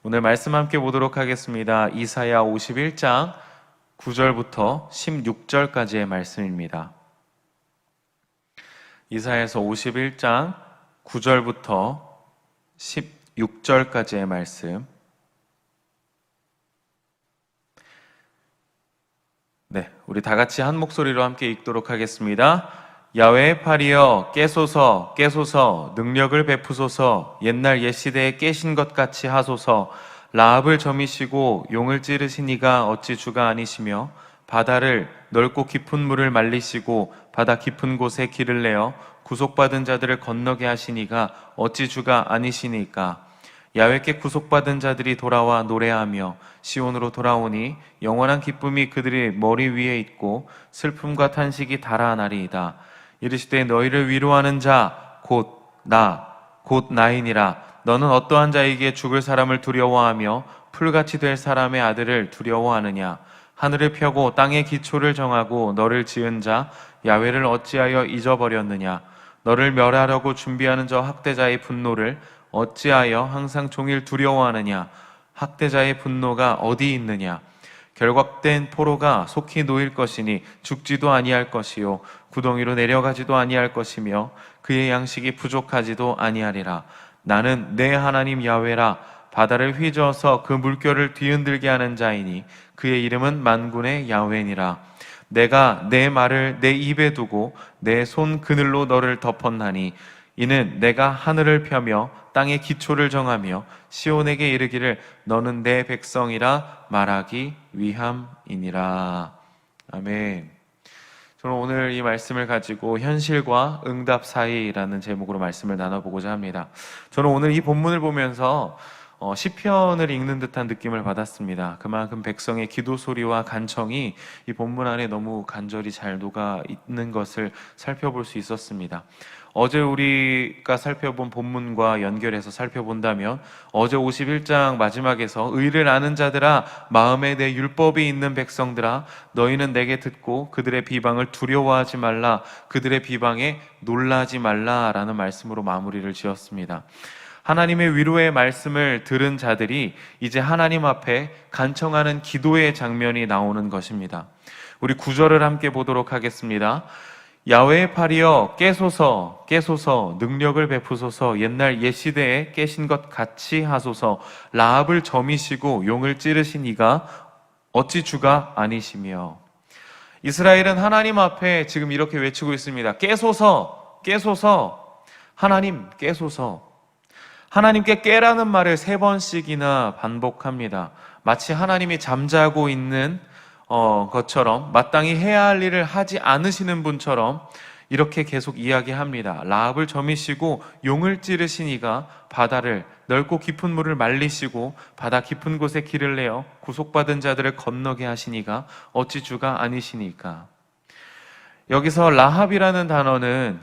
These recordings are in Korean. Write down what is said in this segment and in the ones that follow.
오늘 말씀 함께 보도록 하겠습니다. 이사야 51장 9절부터 16절까지의 말씀입니다. 이사야서 51장 9절부터 16절까지의 말씀. 네, 우리 다 같이 한 목소리로 함께 읽도록 하겠습니다. 야훼의 팔이여 깨소서 깨소서 능력을 베푸소서 옛날 옛시대에 깨신 것 같이 하소서 라합을 점이시고 용을 찌르신 이가 어찌 주가 아니시며 바다를 넓고 깊은 물을 말리시고 바다 깊은 곳에 길을 내어 구속받은 자들을 건너게 하신 이가 어찌 주가 아니시니까 야훼께 구속받은 자들이 돌아와 노래하며 시온으로 돌아오니 영원한 기쁨이 그들의 머리 위에 있고 슬픔과 탄식이 달아나리이다. 이르시되 너희를 위로하는 자 곧 나이니라. 너는 어떠한 자에게 죽을 사람을 두려워하며 풀같이 될 사람의 아들을 두려워하느냐. 하늘을 펴고 땅의 기초를 정하고 너를 지은 자 야훼를 어찌하여 잊어버렸느냐. 너를 멸하려고 준비하는 저 학대자의 분노를 어찌하여 항상 종일 두려워하느냐. 학대자의 분노가 어디 있느냐. 결박된 포로가 속히 놓일 것이니 죽지도 아니할 것이요 구덩이로 내려가지도 아니할 것이며 그의 양식이 부족하지도 아니하리라. 나는 내 하나님 야훼라. 바다를 휘저어서 그 물결을 뒤흔들게 하는 자이니 그의 이름은 만군의 야훼니라. 내가 내 말을 내 입에 두고 내 손 그늘로 너를 덮었나니 이는 내가 하늘을 펴며 땅의 기초를 정하며 시온에게 이르기를 너는 내 백성이라 말하기 위함이니라. 아멘. 저는 오늘 이 말씀을 가지고 현실과 응답 사이라는 제목으로 말씀을 나눠보고자 합니다. 저는 오늘 이 본문을 보면서 시편을 읽는 듯한 느낌을 받았습니다. 그만큼 백성의 기도 소리와 간청이 이 본문 안에 너무 간절히 잘 녹아 있는 것을 살펴볼 수 있었습니다. 어제 우리가 살펴본 본문과 연결해서 살펴본다면 어제 51장 마지막에서 의를 아는 자들아 마음에 내 율법이 있는 백성들아 너희는 내게 듣고 그들의 비방을 두려워하지 말라 그들의 비방에 놀라지 말라라는 말씀으로 마무리를 지었습니다. 하나님의 위로의 말씀을 들은 자들이 이제 하나님 앞에 간청하는 기도의 장면이 나오는 것입니다. 우리 9절을 함께 보도록 하겠습니다. 야훼의 팔이여 깨소서 깨소서 능력을 베푸소서 옛날 옛시대에 깨신 것 같이 하소서 라합을 점이시고 용을 찌르신 이가 어찌 주가 아니시며. 이스라엘은 하나님 앞에 지금 이렇게 외치고 있습니다. 깨소서 깨소서 하나님 깨소서. 하나님께 깨라는 말을 3번씩이나 반복합니다. 마치 하나님이 잠자고 있는 것처럼 마땅히 해야 할 일을 하지 않으시는 분처럼 이렇게 계속 이야기합니다. 라합을 점이시고 용을 찌르신 이가 바다를 넓고 깊은 물을 말리시고 바다 깊은 곳에 길을 내어 구속받은 자들을 건너게 하시니가 어찌 주가 아니시니까. 여기서 라합이라는 단어는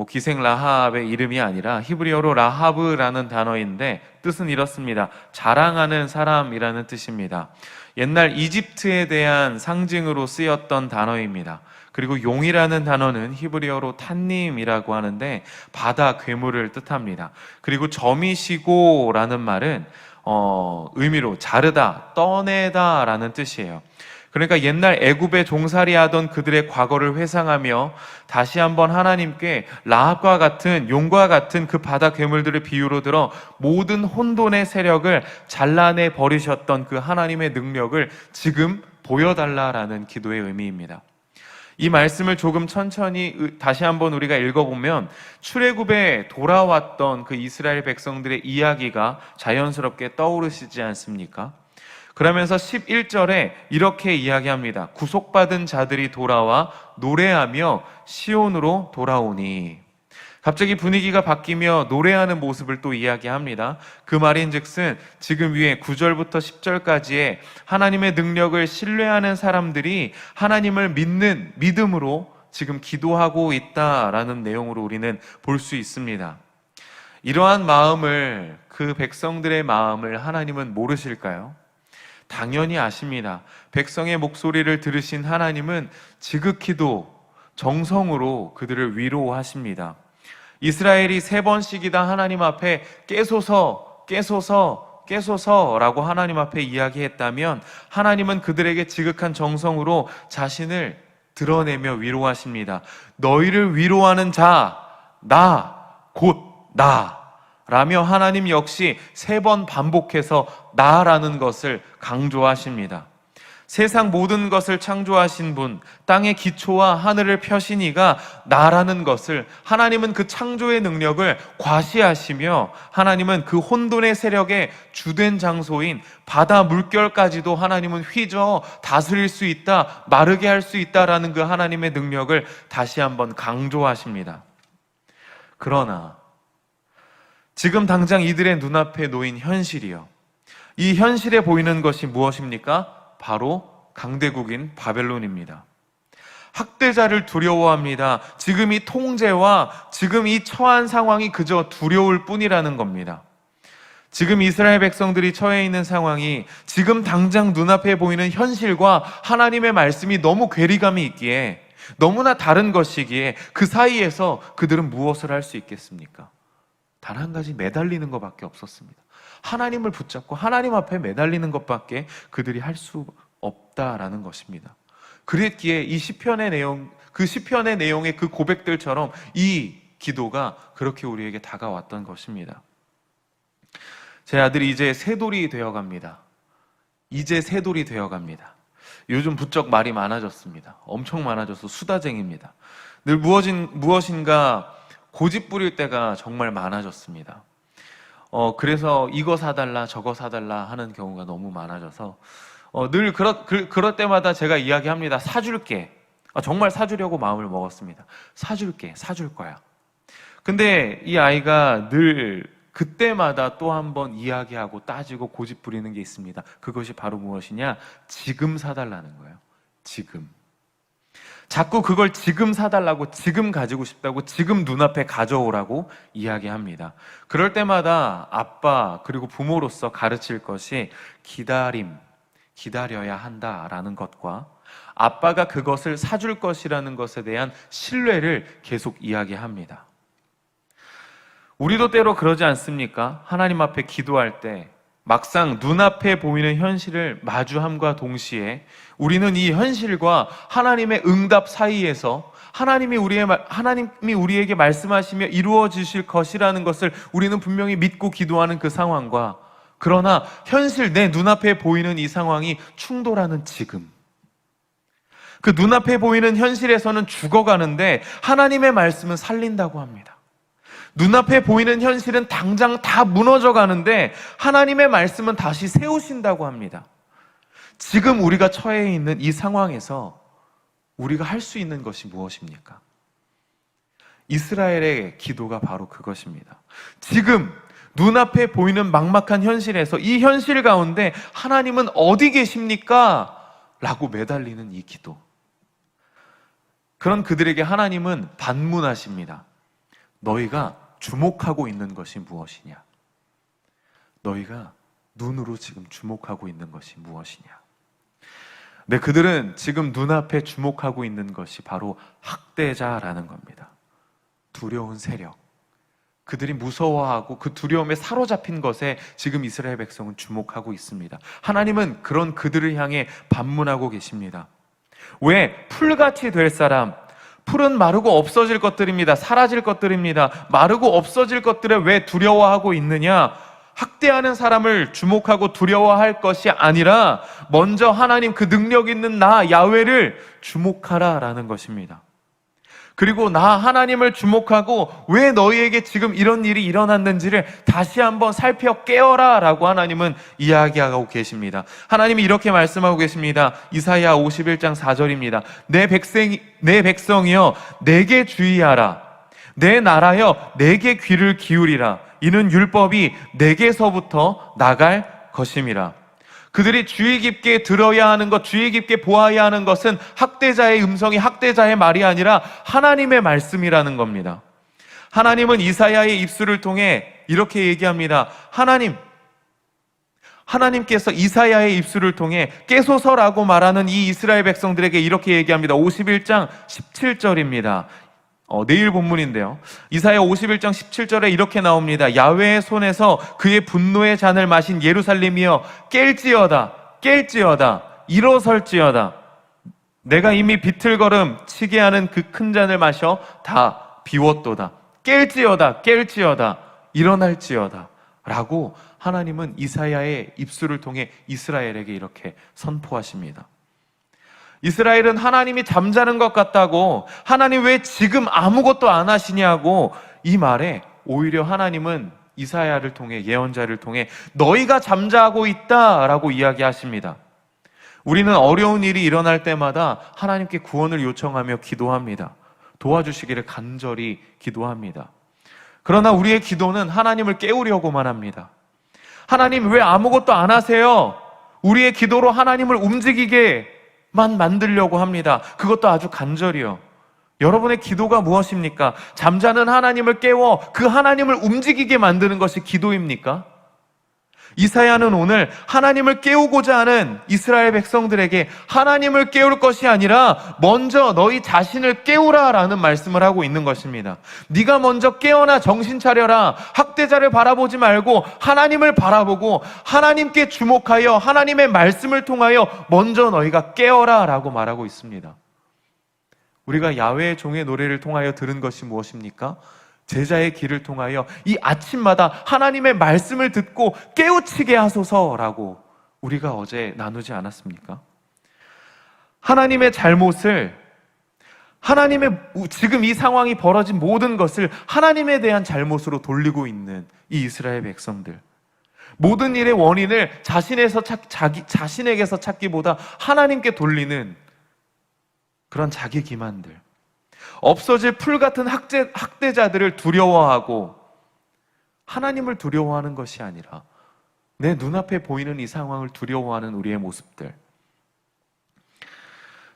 기생 라합의 이름이 아니라 히브리어로 라하브라는 단어인데 뜻은 이렇습니다. 자랑하는 사람이라는 뜻입니다. 옛날 이집트에 대한 상징으로 쓰였던 단어입니다. 그리고 용이라는 단어는 히브리어로 탄님이라고 하는데 바다 괴물을 뜻합니다. 그리고 점이시고라는 말은 의미로 자르다, 떠내다 라는 뜻이에요. 그러니까 옛날 애굽에 종살이하던 그들의 과거를 회상하며 다시 한번 하나님께 라합과 같은 용과 같은 그 바다 괴물들을 비유로 들어 모든 혼돈의 세력을 잘라내 버리셨던 그 하나님의 능력을 지금 보여달라라는 기도의 의미입니다. 이 말씀을 조금 천천히 다시 한번 우리가 읽어보면 출애굽에 돌아왔던 그 이스라엘 백성들의 이야기가 자연스럽게 떠오르시지 않습니까? 그러면서 11절에 이렇게 이야기합니다. 구속받은 자들이 돌아와 노래하며 시온으로 돌아오니. 갑자기 분위기가 바뀌며 노래하는 모습을 또 이야기합니다. 그 말인즉슨 지금 위에 9절부터 10절까지의 하나님의 능력을 신뢰하는 사람들이 하나님을 믿는 믿음으로 지금 기도하고 있다라는 내용으로 우리는 볼 수 있습니다. 이러한 마음을, 그 백성들의 마음을 하나님은 모르실까요? 당연히 아십니다. 백성의 목소리를 들으신 하나님은 지극히도 정성으로 그들을 위로하십니다. 이스라엘이 3번씩이다 하나님 앞에 깨소서 깨소서 깨소서라고 하나님 앞에 이야기했다면 하나님은 그들에게 지극한 정성으로 자신을 드러내며 위로하십니다. 너희를 위로하는 자, 나, 곧 나 라며 하나님 역시 3번 반복해서 나라는 것을 강조하십니다. 세상 모든 것을 창조하신 분, 땅의 기초와 하늘을 펴신 이가 나라는 것을, 하나님은 그 창조의 능력을 과시하시며 하나님은 그 혼돈의 세력의 주된 장소인 바다 물결까지도 하나님은 휘저어 다스릴 수 있다, 마르게 할 수 있다라는 그 하나님의 능력을 다시 한번 강조하십니다. 그러나 지금 당장 이들의 눈앞에 놓인 현실이요, 이 현실에 보이는 것이 무엇입니까? 바로 강대국인 바벨론입니다. 학대자를 두려워합니다. 지금 이 통제와 지금 이 처한 상황이 그저 두려울 뿐이라는 겁니다. 지금 이스라엘 백성들이 처해 있는 상황이 지금 당장 눈앞에 보이는 현실과 하나님의 말씀이 너무 괴리감이 있기에, 너무나 다른 것이기에 그 사이에서 그들은 무엇을 할 수 있겠습니까? 단 한 가지, 매달리는 것밖에 없었습니다. 하나님을 붙잡고 하나님 앞에 매달리는 것밖에 그들이 할 수 없다라는 것입니다. 그랬기에 이 시편의 내용, 그 시편의 내용의 그 고백들처럼 이 기도가 그렇게 우리에게 다가왔던 것입니다. 제 아들이 이제 새돌이 되어갑니다. 이제 새돌이 되어갑니다. 요즘 부쩍 말이 많아졌습니다. 엄청 많아져서 수다쟁입니다. 늘 무엇인가 고집 부릴 때가 정말 많아졌습니다. 그래서 이거 사달라 저거 사달라 하는 경우가 너무 많아져서 늘 그럴 때마다 제가 이야기합니다. 사줄게. 정말 사주려고 마음을 먹었습니다. 사줄게, 사줄 거야. 근데 이 아이가 늘 그때마다 또 한 번 이야기하고 따지고 고집 부리는 게 있습니다. 그것이 바로 무엇이냐? 지금 사달라는 거예요. 지금. 자꾸 그걸 지금 사달라고, 지금 가지고 싶다고, 지금 눈앞에 가져오라고 이야기합니다. 그럴 때마다 아빠 그리고 부모로서 가르칠 것이 기다려야 한다라는 것과 아빠가 그것을 사줄 것이라는 것에 대한 신뢰를 계속 이야기합니다. 우리도 때로 그러지 않습니까? 하나님 앞에 기도할 때 막상 눈앞에 보이는 현실을 마주함과 동시에 우리는 이 현실과 하나님의 응답 사이에서 하나님이 우리에게 말씀하시며 이루어지실 것이라는 것을 우리는 분명히 믿고 기도하는 그 상황과, 그러나 현실, 내 눈앞에 보이는 이 상황이 충돌하는 지금, 그 눈앞에 보이는 현실에서는 죽어가는데 하나님의 말씀은 살린다고 합니다. 눈앞에 보이는 현실은 당장 다 무너져 가는데 하나님의 말씀은 다시 세우신다고 합니다. 지금 우리가 처해 있는 이 상황에서 우리가 할 수 있는 것이 무엇입니까? 이스라엘의 기도가 바로 그것입니다. 지금 눈앞에 보이는 막막한 현실에서 이 현실 가운데 하나님은 어디 계십니까? 라고 매달리는 이 기도. 그런 그들에게 하나님은 반문하십니다. 너희가 주목하고 있는 것이 무엇이냐? 너희가 눈으로 지금 주목하고 있는 것이 무엇이냐? 네, 그들은 지금 눈앞에 주목하고 있는 것이 바로 학대자라는 겁니다. 두려운 세력. 그들이 무서워하고 그 두려움에 사로잡힌 것에 지금 이스라엘 백성은 주목하고 있습니다. 하나님은 그런 그들을 향해 반문하고 계십니다. 왜? 풀같이 될 사람, 풀은 마르고 없어질 것들입니다. 사라질 것들입니다. 마르고 없어질 것들을 왜 두려워하고 있느냐? 학대하는 사람을 주목하고 두려워할 것이 아니라 먼저 하나님, 그 능력 있는 나 야훼를 주목하라라는 것입니다. 그리고 나 하나님을 주목하고 왜 너희에게 지금 이런 일이 일어났는지를 다시 한번 살펴 깨어라 라고 하나님은 이야기하고 계십니다. 하나님이 이렇게 말씀하고 계십니다. 이사야 51장 4절입니다. 내 백성이여 내게 주의하라. 내 나라여 내게 귀를 기울이라. 이는 율법이 내게서부터 나갈 것임이라. 그들이 주의 깊게 들어야 하는 것, 주의 깊게 보아야 하는 것은 학대자의 음성이 학대자의 말이 아니라 하나님의 말씀이라는 겁니다. 하나님은 이사야의 입술을 통해 이렇게 얘기합니다. 하나님께서 이사야의 입술을 통해 깨소서라고 말하는 이 이스라엘 백성들에게 이렇게 얘기합니다. 51장 17절입니다. 내일 본문인데요. 이사야 51장 17절에 이렇게 나옵니다. 야훼의 손에서 그의 분노의 잔을 마신 예루살렘이여 깰지어다 깰지어다 일어설지어다. 내가 이미 비틀거름 치게 하는 그 큰 잔을 마셔 다 비웠도다. 깰지어다 깰지어다 일어날지어다 라고 하나님은 이사야의 입술을 통해 이스라엘에게 이렇게 선포하십니다. 이스라엘은 하나님이 잠자는 것 같다고, 하나님 왜 지금 아무것도 안 하시냐고, 이 말에 오히려 하나님은 이사야를 통해, 예언자를 통해 너희가 잠자고 있다라고 이야기하십니다. 우리는 어려운 일이 일어날 때마다 하나님께 구원을 요청하며 기도합니다. 도와주시기를 간절히 기도합니다. 그러나 우리의 기도는 하나님을 깨우려고만 합니다. 하나님 왜 아무것도 안 하세요? 우리의 기도로 하나님을 움직이게만 만들려고 합니다. 그것도 아주 간절히요. 여러분의 기도가 무엇입니까? 잠자는 하나님을 깨워 그 하나님을 움직이게 만드는 것이 기도입니까? 이사야는 오늘 하나님을 깨우고자 하는 이스라엘 백성들에게 하나님을 깨울 것이 아니라 먼저 너희 자신을 깨우라 라는 말씀을 하고 있는 것입니다. 네가 먼저 깨어나 정신 차려라. 학대자를 바라보지 말고 하나님을 바라보고 하나님께 주목하여 하나님의 말씀을 통하여 먼저 너희가 깨어라 라고 말하고 있습니다. 우리가 야훼의 종의 노래를 통하여 들은 것이 무엇입니까? 제자의 길을 통하여 이 아침마다 하나님의 말씀을 듣고 깨우치게 하소서라고 우리가 어제 나누지 않았습니까? 하나님의 잘못을, 하나님의 지금 이 상황이 벌어진 모든 것을 하나님에 대한 잘못으로 돌리고 있는 이 이스라엘 백성들, 모든 일의 원인을 자신에게서 찾기보다 하나님께 돌리는 그런 자기 기만들, 없어질 풀 같은 학대자들을 두려워하고 하나님을 두려워하는 것이 아니라 내 눈앞에 보이는 이 상황을 두려워하는 우리의 모습들.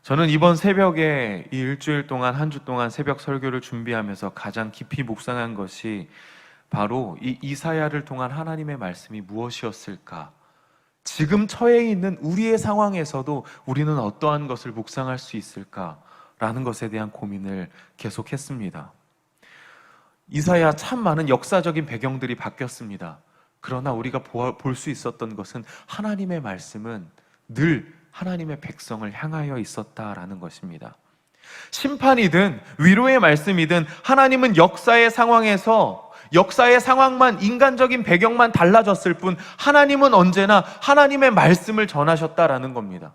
저는 이번 새벽에 이 일주일 동안, 한 주 동안 새벽 설교를 준비하면서 가장 깊이 묵상한 것이 바로 이 이사야를 통한 하나님의 말씀이 무엇이었을까? 지금 처해 있는 우리의 상황에서도 우리는 어떠한 것을 묵상할 수 있을까? 라는 것에 대한 고민을 계속했습니다. 이사야 참 많은 역사적인 배경들이 바뀌었습니다. 그러나 우리가 볼 수 있었던 것은 하나님의 말씀은 늘 하나님의 백성을 향하여 있었다라는 것입니다. 심판이든 위로의 말씀이든 하나님은 역사의 상황에서 역사의 상황만, 인간적인 배경만 달라졌을 뿐 하나님은 언제나 하나님의 말씀을 전하셨다라는 겁니다.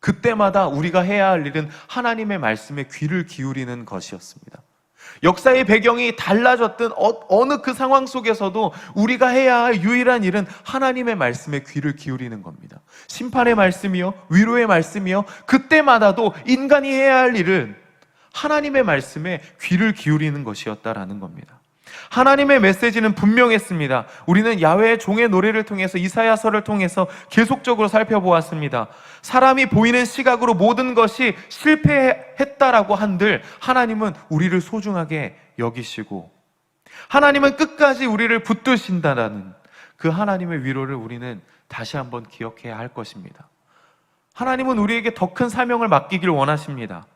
그때마다 우리가 해야 할 일은 하나님의 말씀에 귀를 기울이는 것이었습니다. 역사의 배경이 달라졌든 어느 그 상황 속에서도 우리가 해야 할 유일한 일은 하나님의 말씀에 귀를 기울이는 겁니다. 심판의 말씀이요, 위로의 말씀이요, 그때마다도 인간이 해야 할 일은 하나님의 말씀에 귀를 기울이는 것이었다라는 겁니다. 하나님의 메시지는 분명했습니다. 우리는 야훼의 종의 노래를 통해서, 이사야서를 통해서 계속적으로 살펴보았습니다. 사람이 보이는 시각으로 모든 것이 실패했다라고 한들 하나님은 우리를 소중하게 여기시고 하나님은 끝까지 우리를 붙드신다라는 그 하나님의 위로를 우리는 다시 한번 기억해야 할 것입니다. 하나님은 우리에게 더 큰 사명을 맡기길 원하십니다.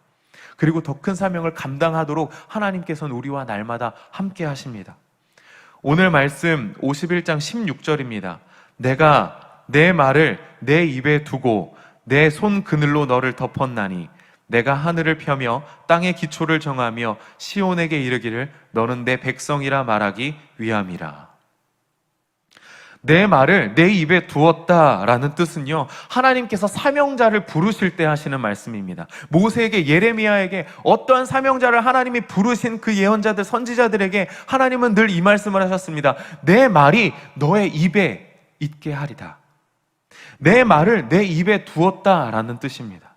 그리고 더 큰 사명을 감당하도록 하나님께서는 우리와 날마다 함께 하십니다. 오늘 말씀 51장 16절입니다. 내가 내 말을 내 입에 두고 내 손 그늘로 너를 덮었나니 내가 하늘을 펴며 땅의 기초를 정하며 시온에게 이르기를 너는 내 백성이라 말하기 위함이라. 내 말을 내 입에 두었다라는 뜻은요, 하나님께서 사명자를 부르실 때 하시는 말씀입니다. 모세에게, 예레미야에게 어떠한 사명자를 하나님이 부르신 그 예언자들, 선지자들에게 하나님은 늘 이 말씀을 하셨습니다. 내 말이 너의 입에 있게 하리다. 내 말을 내 입에 두었다라는 뜻입니다.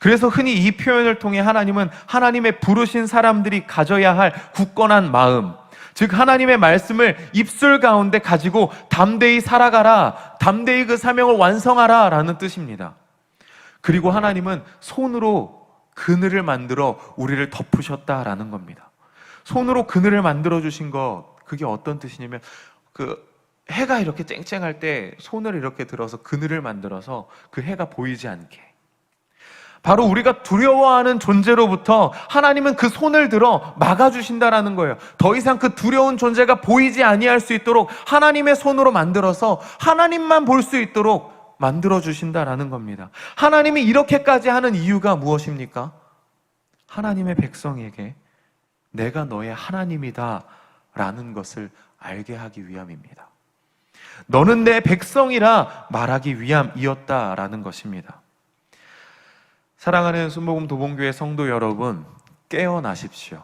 그래서 흔히 이 표현을 통해 하나님은 하나님의 부르신 사람들이 가져야 할 굳건한 마음, 즉 하나님의 말씀을 입술 가운데 가지고 담대히 살아가라, 담대히 그 사명을 완성하라 라는 뜻입니다. 그리고 하나님은 손으로 그늘을 만들어 우리를 덮으셨다라는 겁니다. 손으로 그늘을 만들어 주신 것, 그게 어떤 뜻이냐면 해가 이렇게 쨍쨍할 때 손을 이렇게 들어서 그늘을 만들어서 그 해가 보이지 않게, 바로 우리가 두려워하는 존재로부터 하나님은 그 손을 들어 막아주신다라는 거예요. 더 이상 그 두려운 존재가 보이지 아니할 수 있도록 하나님의 손으로 만들어서 하나님만 볼 수 있도록 만들어주신다라는 겁니다. 하나님이 이렇게까지 하는 이유가 무엇입니까? 하나님의 백성에게 내가 너의 하나님이다 라는 것을 알게 하기 위함입니다. 너는 내 백성이라 말하기 위함이었다라는 것입니다. 사랑하는 순복음 도봉교회 성도 여러분, 깨어나십시오.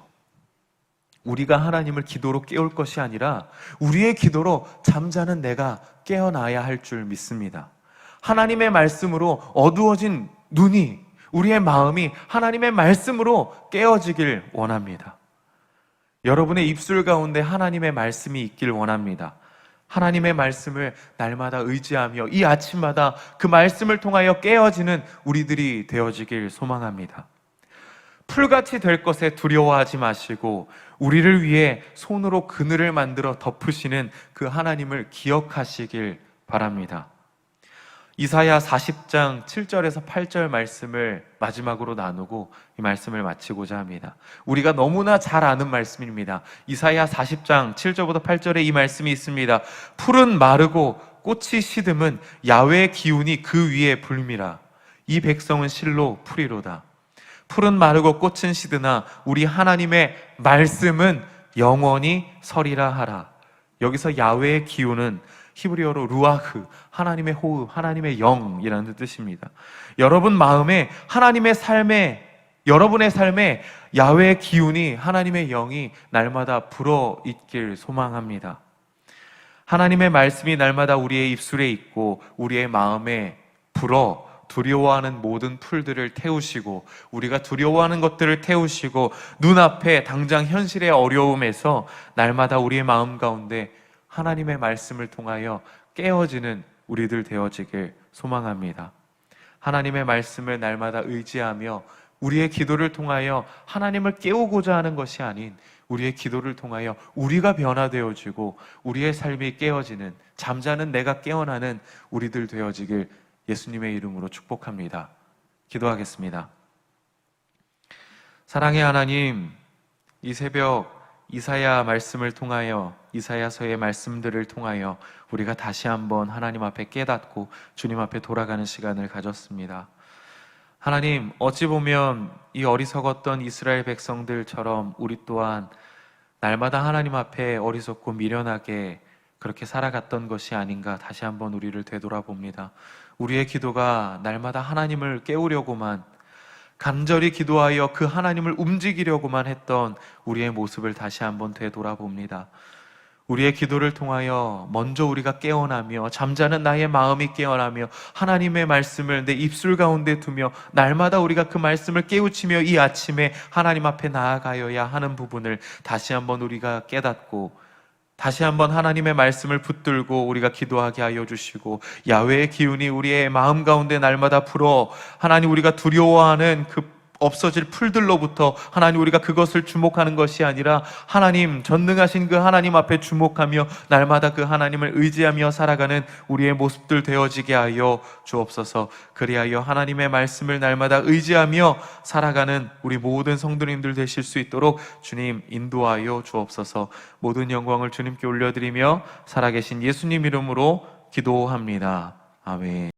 우리가 하나님을 기도로 깨울 것이 아니라 우리의 기도로 잠자는 내가 깨어나야 할 줄 믿습니다. 하나님의 말씀으로 어두워진 눈이, 우리의 마음이 하나님의 말씀으로 깨어지길 원합니다. 여러분의 입술 가운데 하나님의 말씀이 있길 원합니다. 하나님의 말씀을 날마다 의지하며 이 아침마다 그 말씀을 통하여 깨어지는 우리들이 되어지길 소망합니다. 풀같이 될 것에 두려워하지 마시고 우리를 위해 손으로 그늘을 만들어 덮으시는 그 하나님을 기억하시길 바랍니다. 이사야 40장 7절에서 8절 말씀을 마지막으로 나누고 이 말씀을 마치고자 합니다. 우리가 너무나 잘 아는 말씀입니다. 이사야 40장 7절부터 8절에 이 말씀이 있습니다. 풀은 마르고 꽃이 시듬은 야훼의 기운이 그 위에 불미라. 이 백성은 실로 풀이로다. 풀은 마르고 꽃은 시드나 우리 하나님의 말씀은 영원히 서리라 하라. 여기서 야훼의 기운은 히브리어로 루아흐, 하나님의 호흡, 하나님의 영이라는 뜻입니다. 여러분 마음에, 하나님의 삶에, 여러분의 삶에 야훼의 기운이, 하나님의 영이 날마다 불어있길 소망합니다. 하나님의 말씀이 날마다 우리의 입술에 있고 우리의 마음에 불어 두려워하는 모든 풀들을 태우시고, 우리가 두려워하는 것들을 태우시고, 눈앞에 당장 현실의 어려움에서 날마다 우리의 마음 가운데 하나님의 말씀을 통하여 깨어지는 우리들 되어지길 소망합니다. 하나님의 말씀을 날마다 의지하며 우리의 기도를 통하여 하나님을 깨우고자 하는 것이 아닌 우리의 기도를 통하여 우리가 변화되어지고 우리의 삶이 깨어지는, 잠자는 내가 깨어나는 우리들 되어지길 예수님의 이름으로 축복합니다. 기도하겠습니다. 사랑의 하나님, 이 새벽 이사야 말씀을 통하여, 이사야서의 말씀들을 통하여 우리가 다시 한번 하나님 앞에 깨닫고 주님 앞에 돌아가는 시간을 가졌습니다. 하나님, 어찌 보면 이 어리석었던 이스라엘 백성들처럼 우리 또한 날마다 하나님 앞에 어리석고 미련하게 그렇게 살아갔던 것이 아닌가 다시 한번 우리를 되돌아봅니다. 우리의 기도가 날마다 하나님을 깨우려고만, 간절히 기도하여 그 하나님을 움직이려고만 했던 우리의 모습을 다시 한번 되돌아봅니다. 우리의 기도를 통하여 먼저 우리가 깨어나며, 잠자는 나의 마음이 깨어나며 하나님의 말씀을 내 입술 가운데 두며 날마다 우리가 그 말씀을 깨우치며 이 아침에 하나님 앞에 나아가여야 하는 부분을 다시 한번 우리가 깨닫고 다시 한번 하나님의 말씀을 붙들고 우리가 기도하게 하여 주시고, 야훼의 기운이 우리의 마음 가운데 날마다 불어 하나님, 우리가 두려워하는 그 없어질 풀들로부터 하나님, 우리가 그것을 주목하는 것이 아니라 하나님, 전능하신 그 하나님 앞에 주목하며 날마다 그 하나님을 의지하며 살아가는 우리의 모습들 되어지게 하여 주옵소서. 그리하여 하나님의 말씀을 날마다 의지하며 살아가는 우리 모든 성도님들 되실 수 있도록 주님 인도하여 주옵소서. 모든 영광을 주님께 올려드리며 살아계신 예수님 이름으로 기도합니다. 아멘.